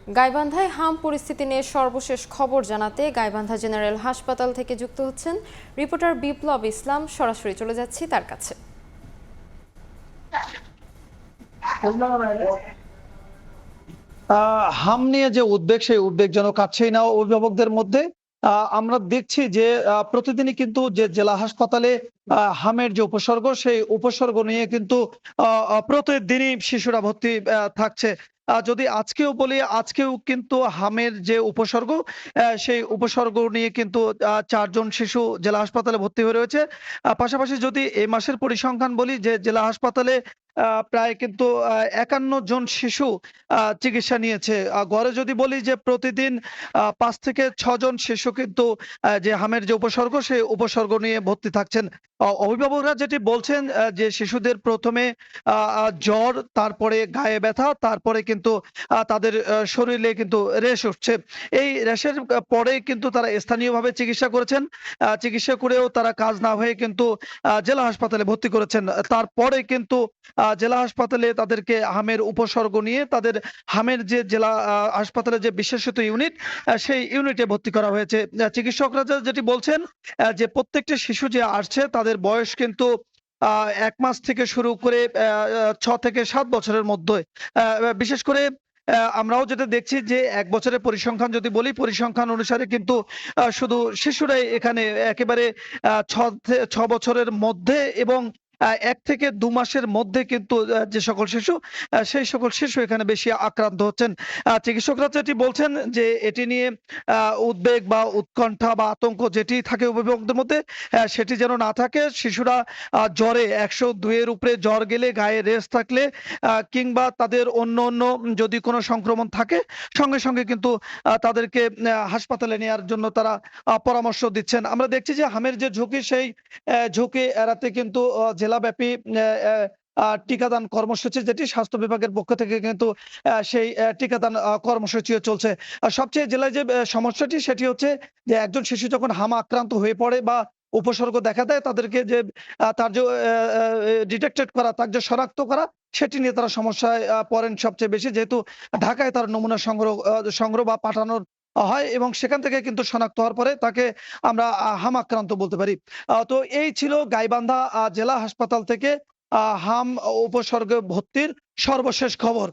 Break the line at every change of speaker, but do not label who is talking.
গাইবান্ধায় হাম পরিস্থিতি নিয়ে সর্বশেষ খবর জানাতে গাইবান্ধা জেনারেল হাসপাতাল থেকে যুক্ত হচ্ছেন রিপোর্টার বিপ্লব ইসলাম। সরাসরি চলে যাচ্ছি তার কাছে।
হাম নিয়ে যে উদ্বেগ, সেই উদ্বেগ যেন কাটছেই না অভিভাবকদের মধ্যে। আমরা দেখছি যে প্রতিদিনই কিন্তু যে জেলা হাসপাতালে হামের যে উপসর্গ, সেই উপসর্গ নিয়ে কিন্তু প্রতিদিনই শিশুরা ভর্তি থাকছে। যদি আজকেও বলি, আজকেও কিন্তু হামের যে উপসর্গ, সেই উপসর্গ নিয়ে কিন্তু ৪ জন শিশু জেলা হাসপাতালে ভর্তি হয়ে রয়েছে। পাশাপাশি যদি এই মাসের পরিসংখ্যান বলি, যে জেলা হাসপাতালে প্রায় কিন্তু ৫১ জন শিশু চিকিৎসা নিয়েছে। গড়ে যদি বলি যে প্রতিদিন ৫ থেকে ৬ জন শিশু কিন্তু যে হামের যে উপসর্গ, সেই উপসর্গ নিয়ে ভর্তি থাকছেন। অভিভাবকরা যেটি বলছেন, যে শিশুদের ১ম এ জ্বর, তারপরে গায়ে ব্যথা, তারপরে কিন্তু তাদের শরীরে কিন্তু রেশ উঠছে। এই রেশের পরে কিন্তু তারা স্থানীয়ভাবে চিকিৎসা করেছেন। চিকিৎসা করেও তারা কাজ না হয়ে কিন্তু জেলা হাসপাতালে ভর্তি করেছেন। তারপরে কিন্তু জেলা হাসপাতালে তাদেরকে হামের উপসর্গ নিয়ে তাদের হামের যে জেলা হাসপাতালে যে বিশেষিত ইউনিট, সেই ইউনিটে ভর্তি করা হয়েছে। চিকিৎসকরা যেটি বলছেন, যে প্রত্যেকটি শিশু যে আসছে তাদের বয়স কিন্তু ১ মাস থেকে শুরু করে ৬ থেকে ৭ বছরের মধ্যে। বিশেষ করে আমরাও যেটা দেখছি যে ১ বছরের পরিসংখ্যান যদি বলি, পরিসংখ্যান অনুসারে কিন্তু শুধু শিশুরাই এখানে একেবারে ৬ বছরের মধ্যে এবং ১ থেকে ২ মাসের মধ্যে কিন্তু যে সকল শিশু, সেই সকল শিশু এখানে বেশি আক্রান্ত হচ্ছেন। চিকিৎসকরা যেটি বলছেন, যে এটি নিয়ে উদ্বেগ বা উৎকণ্ঠা বা আতঙ্ক যেটি থাকে অভিভাবকদের মধ্যে, সেটি যেন না থাকে। শিশুরা জ্বরে ১০২ এর উপরে জ্বর গেলে, গায়ে রেশ থাকলে, কিংবা তাদের অন্য যদি কোনো সংক্রমণ থাকে, সঙ্গে সঙ্গে কিন্তু তাদেরকে হাসপাতালে নেয়ার জন্য তারা পরামর্শ দিচ্ছেন। আমরা দেখছি যে হামের যে ঝুঁকি, সেই ঝুঁকি এড়াতে কিন্তু জেলাব্যাপী টিকাদান কর্মসূচি, যেটি স্বাস্থ্য বিভাগের পক্ষ থেকে কিন্তু সেই টিকাদান কর্মসূচিও চলছে। সবচেয়ে জেলায় যে সমস্যাটি, সেটি হচ্ছে যে একজন শিশু যখন হামা আক্রান্ত হয়ে পড়ে বা উপসর্গ দেখা দেয়, তাদেরকে যে তার যে ডিটেক্টেড করা, তার যে শনাক্ত করা, সেটি নিয়ে তারা সমস্যায় পড়েন সবচেয়ে বেশি। যেহেতু ঢাকায় তার নমুনা সংগ্রহ বা পাঠানোর হয়, এবং সেখান থেকে কিন্তু শনাক্ত হওয়ার পরে তাকে আমরা হাম আক্রান্ত বলতে পারি। তো এই ছিল গাইবান্ধা জেলা হাসপাতাল থেকে হাম উপসর্গে ভর্তির সর্বশেষ খবর।